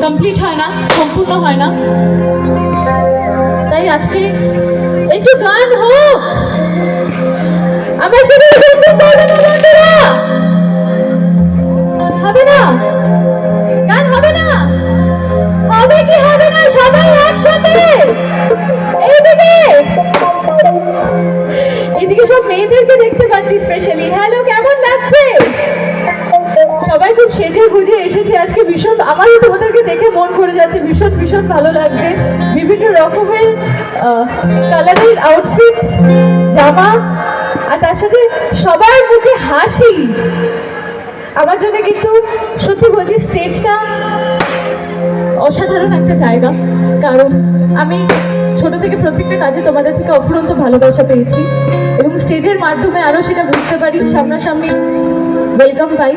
Complete হয় না, সম্পূর্ণ হয় না। তাই আজকে একটু গান হোক, আমার সাথে হবে না, গান হবে না, হবে কি হবে না, সবাই একসাথে এইদিকে এদিকে সব মেয়েদেরকে দেখতে পাচ্ছি স্পেশালি। হ্যালো, কেমন লাগছে? সবাই খুব সেজে গুজে এসেছে আজকে, ভীষণ আমারও তোমাদেরকে দেখে মন ভরে যাচ্ছে, ভীষণ ভীষণ ভালো লাগছে। বিভিন্ন রকমের কালারের আউটফিট, জামা, আর তার সাথে সবার মুখে হাসি। আমার জন্য কিন্তু সত্যি বলছি স্টেজটা অসাধারণ একটা জায়গা, কারণ আমি ছোট থেকে প্রত্যেকটা কাজে তোমাদের থেকে অফুরন্ত ভালোবাসা পেয়েছি এবং স্টেজের মাধ্যমে আরও সেটা বুঝতে পারি, সামনাসামনি ওয়েলকাম পাই।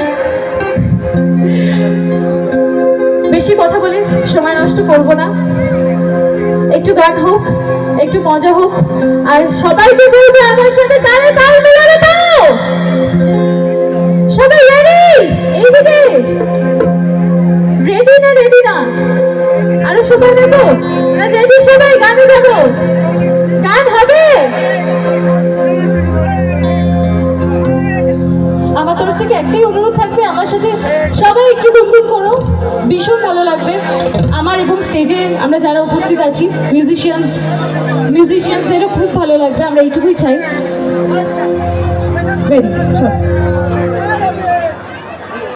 বেশি কথা বলে সময় নষ্ট করব না, একটু গান হোক, একটু মজা হোক, আর সবাইকে বলবো আমার সাথে তালে তাল মিলাবে তো। সবাই রেডি? এইদিকে রেডি না? রেডি না? আরো সময় দেবো না? রেডি সবাই? গানে যাবো, গান হবে। আমার তরফ থেকে একটাই অনুরোধ থাকবে, আমার সাথে সবাই একটু গুনগুন করো, ভীষণ ভালো লাগবে আমার এবং স্টেজে আমরা যারা উপস্থিত আছি মিউজিশিয়ানসদেরও খুব ভালো লাগবে, আমরা এইটুকুই চাই। রেডি? চল।